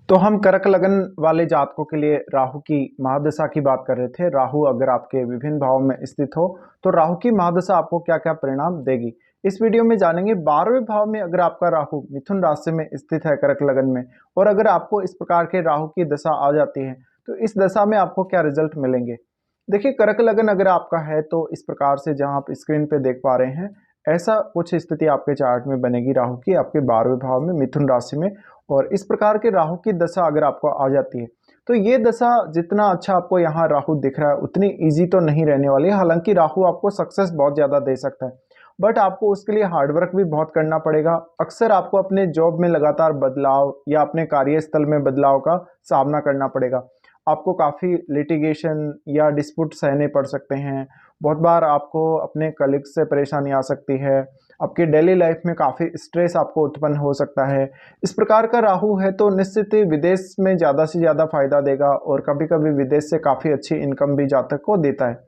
तो हम कर्क लगन वाले जातकों के लिए राहु की महादशा की बात कर रहे थे। राहु अगर आपके विभिन्न भावों में स्थित हो तो राहु की महादशा आपको क्या-क्या परिणाम देगी। इस वीडियो में जानेंगे 12वें भाव में अगर आपका राहु मिथुन राशि में स्थित है कर्क लगन में, और अगर आपको इस प्रकार के राहु की दशा आ जाती है तो इस दशा में आपको क्या रिजल्ट मिलेंगे। देखिए, कर्क लगन अगर आपका है तो इस प्रकार से जहां आप स्क्रीन पे देख पा रहे हैं, ऐसा कुछ स्थिति आपके चार्ट में बनेगी राहु की आपके 12वें भाव में मिथुन राशि में। और इस प्रकार के राहु की दशा अगर आपको आ जाती है तो ये दशा जितना अच्छा आपको यहाँ राहु दिख रहा है उतनी इजी तो नहीं रहने वाली है। हालांकि राहु आपको सक्सेस बहुत ज़्यादा दे सकता है, बट आपको उसके लिए हार्डवर्क भी बहुत करना पड़ेगा। अक्सर आपको अपने जॉब में लगातार बदलाव या अपने कार्यस्थल में बदलाव का सामना करना पड़ेगा। आपको काफ़ी लिटिगेशन या डिस्प्यूट सहने पड़ सकते हैं। बहुत बार आपको अपने कलीग्स से परेशानी आ सकती है। आपकी डेली लाइफ में काफ़ी स्ट्रेस आपको उत्पन्न हो सकता है। इस प्रकार का राहु है तो निश्चित ही विदेश में ज़्यादा से ज़्यादा फायदा देगा, और कभी-कभी विदेश से काफ़ी अच्छी इनकम भी जातक को देता है।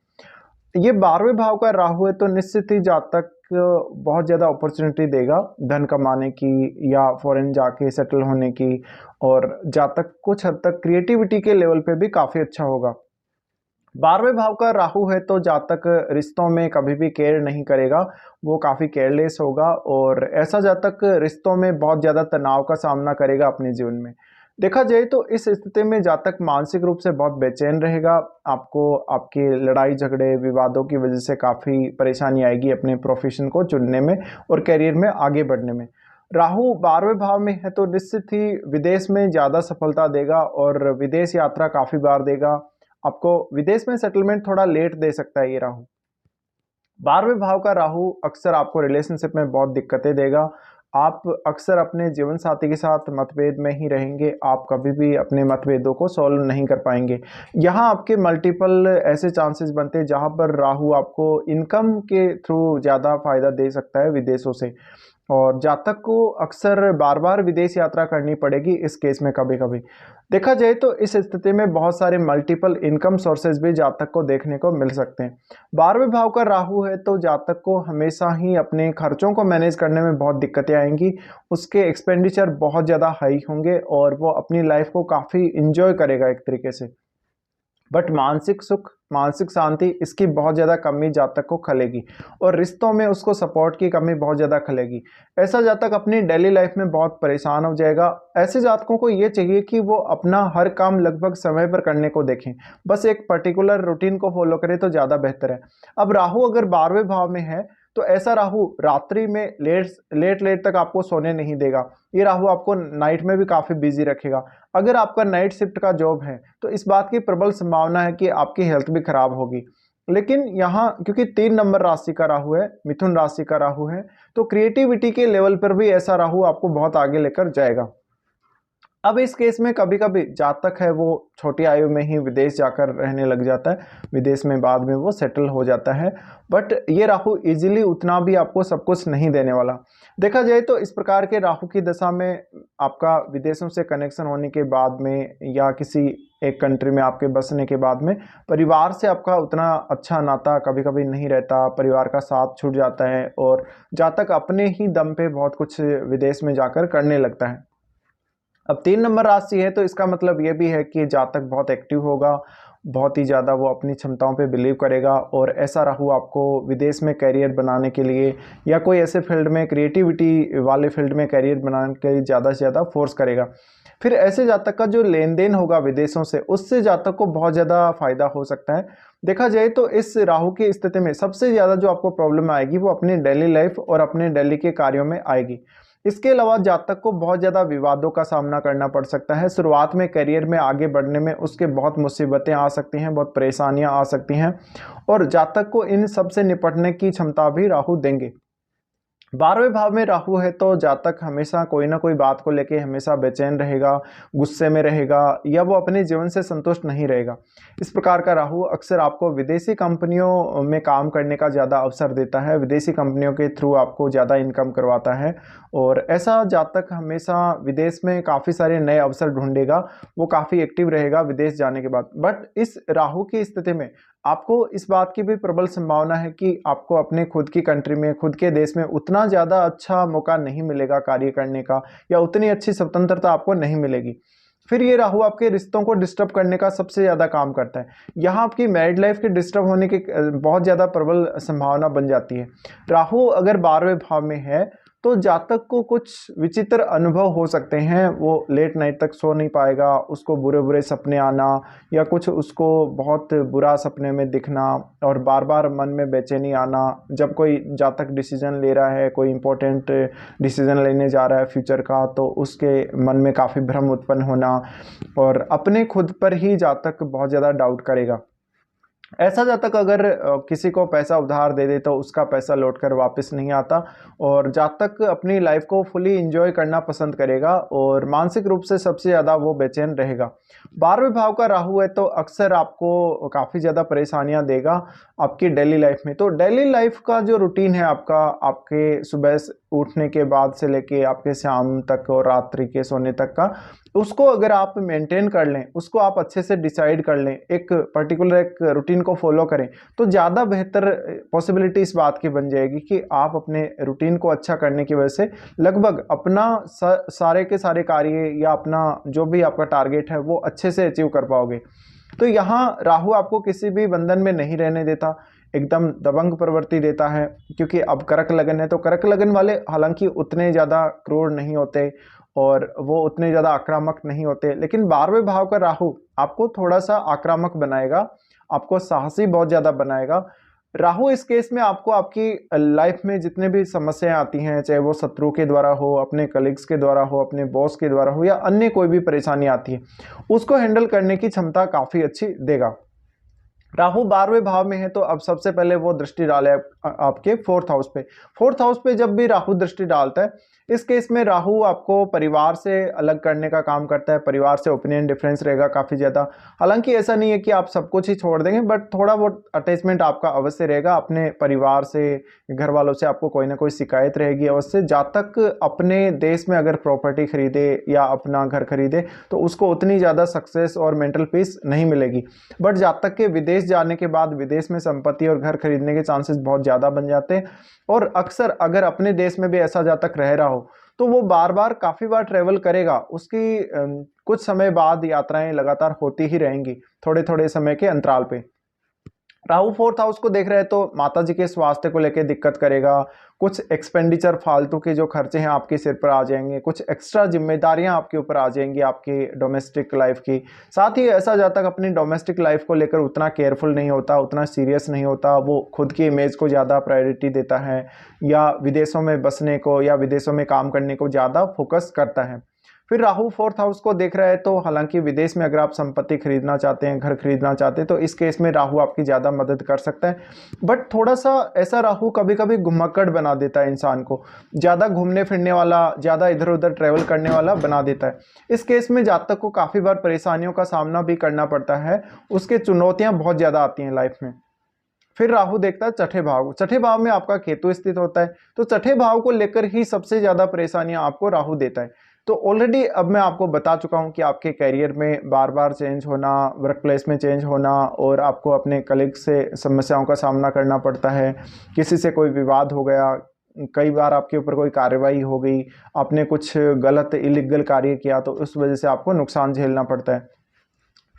ये 12वें भाव का राहु है तो निश्चित ही जातक बहुत ज़्यादा अपॉर्चुनिटी देगा धन कमाने की या फॉरेन जाके सेटल होने की, और जातक कुछ हद तक क्रिएटिविटी के लेवल पे भी काफ़ी अच्छा होगा। 12वें भाव का राहु है तो जातक रिश्तों में कभी भी केयर नहीं करेगा, वो काफ़ी केयरलेस होगा, और ऐसा जातक रिश्तों में बहुत ज़्यादा तनाव का सामना करेगा अपने जीवन में। देखा जाए तो इस स्थिति में जातक मानसिक रूप से बहुत बेचैन रहेगा। आपको आपकी लड़ाई झगड़े विवादों की वजह से काफ़ी परेशानी आएगी अपने प्रोफेशन को चुनने में और करियर में आगे बढ़ने में। राहु 12वें भाव में है तो निश्चित ही विदेश में ज़्यादा सफलता देगा, और विदेश यात्रा काफ़ी बार देगा। आपको विदेश में सेटलमेंट थोड़ा लेट दे सकता है ये राहु। 12वें भाव का राहु अक्सर आपको रिलेशनशिप में बहुत दिक्कतें देगा। आप अक्सर अपने जीवन साथी के साथ मतभेद में ही रहेंगे। आप कभी भी अपने मतभेदों को सॉल्व नहीं कर पाएंगे। यहाँ आपके मल्टीपल ऐसे चांसेस बनते हैं जहाँ पर राहु आपको इनकम के थ्रू ज़्यादा फायदा दे सकता है विदेशों से, और जातक को अक्सर बार बार विदेश यात्रा करनी पड़ेगी इस केस में। कभी कभी देखा जाए तो इस स्थिति में बहुत सारे मल्टीपल इनकम सोर्सेज भी जातक को देखने को मिल सकते हैं। 12वें भाव का राहु है तो जातक को हमेशा ही अपने खर्चों को मैनेज करने में बहुत दिक्कतें आएंगी। उसके एक्सपेंडिचर बहुत ज़्यादा हाई होंगे और वो अपनी लाइफ को काफ़ी इंजॉय करेगा एक तरीके से, बट मानसिक सुख मानसिक शांति इसकी बहुत ज़्यादा कमी जातक को खलेगी, और रिश्तों में उसको सपोर्ट की कमी बहुत ज़्यादा खलेगी। ऐसा जातक अपनी डेली लाइफ में बहुत परेशान हो जाएगा। ऐसे जातकों को ये चाहिए कि वो अपना हर काम लगभग समय पर करने को देखें, बस एक पर्टिकुलर रूटीन को फॉलो करें तो ज़्यादा बेहतर है। अब राहु अगर 12वें भाव में है तो ऐसा राहु रात्रि में लेट लेट तक आपको सोने नहीं देगा। ये राहु आपको नाइट में भी काफ़ी बिजी रखेगा। अगर आपका नाइट शिफ्ट का जॉब है तो इस बात की प्रबल संभावना है कि आपकी हेल्थ भी खराब होगी। लेकिन यहाँ क्योंकि 3 नंबर राशि का राहु है, मिथुन राशि का राहु है, तो क्रिएटिविटी के लेवल पर भी ऐसा राहु आपको बहुत आगे लेकर जाएगा। अब इस केस में कभी कभी जातक है वो छोटी आयु में ही विदेश जाकर रहने लग जाता है, विदेश में बाद में वो सेटल हो जाता है, बट ये राहु इजीली उतना भी आपको सब कुछ नहीं देने वाला। देखा जाए तो इस प्रकार के राहु की दशा में आपका विदेशों से कनेक्शन होने के बाद में या किसी एक कंट्री में आपके बसने के बाद में परिवार से आपका उतना अच्छा नाता कभी कभी नहीं रहता, परिवार का साथ छूट जाता है, और जातक अपने ही दम पे बहुत कुछ विदेश में जाकर करने लगता है। अब 3 नंबर राशि है तो इसका मतलब ये भी है कि जातक बहुत एक्टिव होगा, बहुत ही ज़्यादा वो अपनी क्षमताओं पे बिलीव करेगा, और ऐसा राहु आपको विदेश में करियर बनाने के लिए या कोई ऐसे फील्ड में क्रिएटिविटी वाले फील्ड में करियर बनाने के लिए ज़्यादा से ज़्यादा फोर्स करेगा। फिर ऐसे जातक का जो लेन देन होगा विदेशों से उससे जातक को बहुत ज़्यादा फायदा हो सकता है। देखा जाए तो इस राहु की स्थिति में सबसे ज़्यादा जो आपको प्रॉब्लम आएगी वो अपनी डेली लाइफ और अपने डेली के कार्यों में आएगी। इसके अलावा जातक को बहुत ज़्यादा विवादों का सामना करना पड़ सकता है। शुरुआत में करियर में आगे बढ़ने में उसके बहुत मुसीबतें आ सकती हैं, बहुत परेशानियां आ सकती हैं, और जातक को इन सब से निपटने की क्षमता भी राहु देंगे। 12वें भाव में राहु है तो जातक हमेशा कोई ना कोई बात को लेके हमेशा बेचैन रहेगा, गुस्से में रहेगा, या वो अपने जीवन से संतुष्ट नहीं रहेगा। इस प्रकार का राहु अक्सर आपको विदेशी कंपनियों में काम करने का ज़्यादा अवसर देता है, विदेशी कंपनियों के थ्रू आपको ज़्यादा इनकम करवाता है, और ऐसा जातक हमेशा विदेश में काफ़ी सारे नए अवसर ढूंढेगा। वो काफ़ी एक्टिव रहेगा विदेश जाने के बाद। बट इस राहु की स्थिति में आपको इस बात की भी प्रबल संभावना है कि आपको अपने खुद की कंट्री में खुद के देश में उतना ज़्यादा अच्छा मौका नहीं मिलेगा कार्य करने का, या उतनी अच्छी स्वतंत्रता आपको नहीं मिलेगी। फिर ये राहु आपके रिश्तों को डिस्टर्ब करने का सबसे ज़्यादा काम करता है। यहाँ आपकी मैरिड लाइफ के डिस्टर्ब होने की बहुत ज़्यादा प्रबल संभावना बन जाती है। राहु अगर 12वें भाव में है तो जातक को कुछ विचित्र अनुभव हो सकते हैं। वो लेट नाइट तक सो नहीं पाएगा, उसको बुरे बुरे सपने आना, या कुछ उसको बहुत बुरा सपने में दिखना, और बार बार मन में बेचैनी आना। जब कोई जातक डिसीजन ले रहा है, कोई इंपॉर्टेंट डिसीजन लेने जा रहा है फ्यूचर का, तो उसके मन में काफ़ी भ्रम उत्पन्न होना, और अपने खुद पर ही जातक बहुत ज़्यादा डाउट करेगा। ऐसा जातक अगर किसी को पैसा उधार दे दे तो उसका पैसा लौटकर वापस नहीं आता, और जातक अपनी लाइफ को फुली एंजॉय करना पसंद करेगा, और मानसिक रूप से सबसे ज़्यादा वो बेचैन रहेगा। 12वें भाव का राहु है तो अक्सर आपको काफ़ी ज़्यादा परेशानियां देगा आपकी डेली लाइफ में। तो डेली लाइफ का जो रूटीन है आपका, आपके सुबह उठने के बाद से लेके आपके शाम तक और रात्रि के सोने तक का, उसको अगर आप मेंटेन कर लें, उसको आप अच्छे से डिसाइड कर लें, एक पर्टिकुलर एक रूटीन को फॉलो करें, तो ज़्यादा बेहतर पॉसिबिलिटी इस बात की बन जाएगी कि आप अपने रूटीन को अच्छा करने की वजह से लगभग अपना सारे के सारे कार्य या अपना जो भी आपका टारगेट है वो अच्छे से अचीव कर पाओगे। तो यहाँ राहु आपको किसी भी बंधन में नहीं रहने देता, एकदम दबंग प्रवृत्ति देता है, क्योंकि अब कर्क लगन है। तो कर्क लगन वाले हालांकि उतने ज़्यादा क्रूर नहीं होते और वो उतने ज़्यादा आक्रामक नहीं होते, लेकिन 12वें भाव का राहु आपको थोड़ा सा आक्रामक बनाएगा, आपको साहसी बहुत ज़्यादा बनाएगा। राहु इस केस में आपको आपकी लाइफ में जितने भी समस्याएं आती हैं, चाहे वो शत्रु के द्वारा हो, अपने कलीग्स के द्वारा हो, अपने बॉस के द्वारा हो, या अन्य कोई भी परेशानी आती है, उसको हैंडल करने की क्षमता काफ़ी अच्छी देगा। राहु 12वें भाव में है तो अब सबसे पहले वो दृष्टि डाले आपके 4th हाउस पे। 4th हाउस पे जब भी राहु दृष्टि डालता है, इस केस में राहु आपको परिवार से अलग करने का काम करता है। परिवार से ओपिनियन डिफरेंस रहेगा काफ़ी ज़्यादा। हालांकि ऐसा नहीं है कि आप सब कुछ ही छोड़ देंगे, बट थोड़ा बहुत अटैचमेंट आपका अवश्य रहेगा अपने परिवार से, घर वालों से आपको कोई ना कोई शिकायत रहेगी अवश्य। जातक अपने देश में अगर प्रॉपर्टी खरीदे या अपना घर खरीदे तो उसको उतनी ज़्यादा सक्सेस और मेंटल पीस नहीं मिलेगी, बट जातक के विदेश जाने के बाद विदेश में संपत्ति और घर खरीदने के चांसेस बहुत ज़्यादा बन जाते हैं। और अक्सर अगर अपने देश में भी ऐसा जातक रह रहा हो तो वो बार बार काफ़ी बार ट्रेवल करेगा, उसकी कुछ समय बाद यात्राएं लगातार होती ही रहेंगी थोड़े थोड़े समय के अंतराल पे। राहु 4th हाउस को देख रहे हैं तो माता जी के स्वास्थ्य को लेकर दिक्कत करेगा। कुछ एक्सपेंडिचर फालतू के जो खर्चे हैं आपके सिर पर आ जाएंगे, कुछ एक्स्ट्रा जिम्मेदारियां आपके ऊपर आ जाएंगी आपकी डोमेस्टिक लाइफ की। साथ ही ऐसा जातक अपनी डोमेस्टिक लाइफ को लेकर उतना केयरफुल नहीं होता, उतना सीरियस नहीं होता, वो खुद की इमेज को ज़्यादा प्रायोरिटी देता है, या विदेशों में बसने को या विदेशों में काम करने को ज़्यादा फोकस करता है। फिर राहु 4th हाउस को देख रहा है तो हालांकि विदेश में अगर आप संपत्ति खरीदना चाहते हैं, घर खरीदना चाहते हैं, तो इस केस में राहु आपकी ज़्यादा मदद कर सकता है। बट थोड़ा सा ऐसा राहु कभी कभी घुमक्कड़ बना देता है इंसान को, ज़्यादा घूमने फिरने वाला, ज़्यादा इधर उधर ट्रैवल करने वाला बना देता है। इस केस में जातक को काफ़ी बार परेशानियों का सामना भी करना पड़ता है, उसके चुनौतियाँ बहुत ज़्यादा आती हैं लाइफ में। फिर राहु देखता है छठे भाव। छठे भाव में आपका केतु स्थित होता है, तो छठे भाव को लेकर ही सबसे ज़्यादा परेशानियां आपको राहु देता है। तो ऑलरेडी अब मैं आपको बता चुका हूं कि आपके करियर में बार बार चेंज होना, वर्क प्लेस में चेंज होना, और आपको अपने कलीग से समस्याओं का सामना करना पड़ता है। किसी से कोई विवाद हो गया, कई बार आपके ऊपर कोई कार्रवाई हो गई, आपने कुछ गलत इलीगल कार्य किया तो उस वजह से आपको नुकसान झेलना पड़ता है।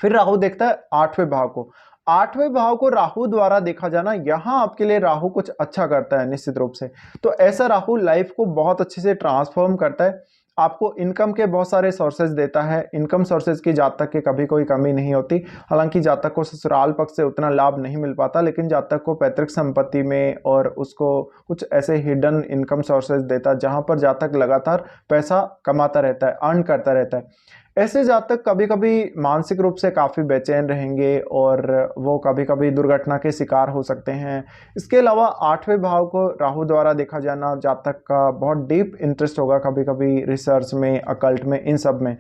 फिर राहु देखता है 8वें भाव को। 8वें भाव को राहु द्वारा देखा जाना, यहां आपके लिए राहु कुछ अच्छा करता है निश्चित रूप से। तो ऐसा राहु लाइफ को बहुत अच्छे से ट्रांसफॉर्म करता है, आपको इनकम के बहुत सारे सोर्सेज देता है। इनकम सोर्सेज की जातक की कभी कोई कमी नहीं होती। हालांकि जातक को ससुराल पक्ष से उतना लाभ नहीं मिल पाता, लेकिन जातक को पैतृक संपत्ति में और उसको कुछ ऐसे हिडन इनकम सोर्सेज देता है जहां पर जातक लगातार पैसा कमाता रहता है, अर्न करता रहता है। ऐसे जातक कभी कभी मानसिक रूप से काफ़ी बेचैन रहेंगे और वो कभी कभी दुर्घटना के शिकार हो सकते हैं। इसके अलावा 8वें भाव को राहु द्वारा देखा जाना, जातक का बहुत डीप इंटरेस्ट होगा कभी कभी रिसर्च में, अकल्ट में, इन सब में।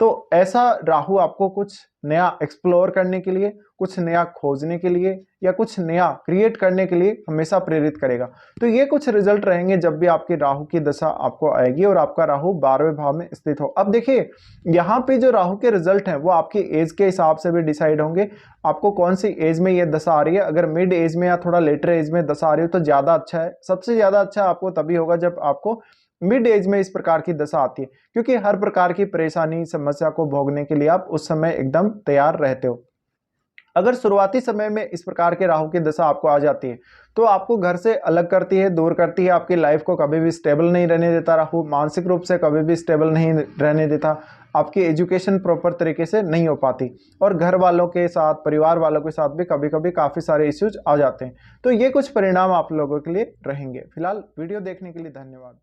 तो ऐसा राहु आपको कुछ नया एक्सप्लोर करने के लिए, कुछ नया खोजने के लिए, या कुछ नया क्रिएट करने के लिए हमेशा प्रेरित करेगा। तो ये कुछ रिजल्ट रहेंगे जब भी आपकी राहु की दशा आपको आएगी और आपका राहु 12वें भाव में स्थित हो। अब देखिए यहाँ पे जो राहु के रिजल्ट हैं वो आपकी एज के हिसाब से भी डिसाइड होंगे, आपको कौन सी एज में ये दशा आ रही है। अगर मिड एज में या थोड़ा लेटर एज में दशा आ रही हो तो ज़्यादा अच्छा है। सबसे ज़्यादा अच्छा आपको तभी होगा जब आपको मिड एज में इस प्रकार की दशा आती है, क्योंकि हर प्रकार की परेशानी समस्या को भोगने के लिए आप उस समय एकदम तैयार रहते हो। अगर शुरुआती समय में इस प्रकार के राहु की दशा आपको आ जाती है तो आपको घर से अलग करती है, दूर करती है, आपकी लाइफ को कभी भी स्टेबल नहीं रहने देता राहु, मानसिक रूप से कभी भी स्टेबल नहीं रहने देता, आपकी एजुकेशन प्रॉपर तरीके से नहीं हो पाती और घर वालों के साथ, परिवार वालों के साथ भी कभी कभी काफ़ी सारे इश्यूज आ जाते हैं। तो ये कुछ परिणाम आप लोगों के लिए रहेंगे। फिलहाल वीडियो देखने के लिए धन्यवाद।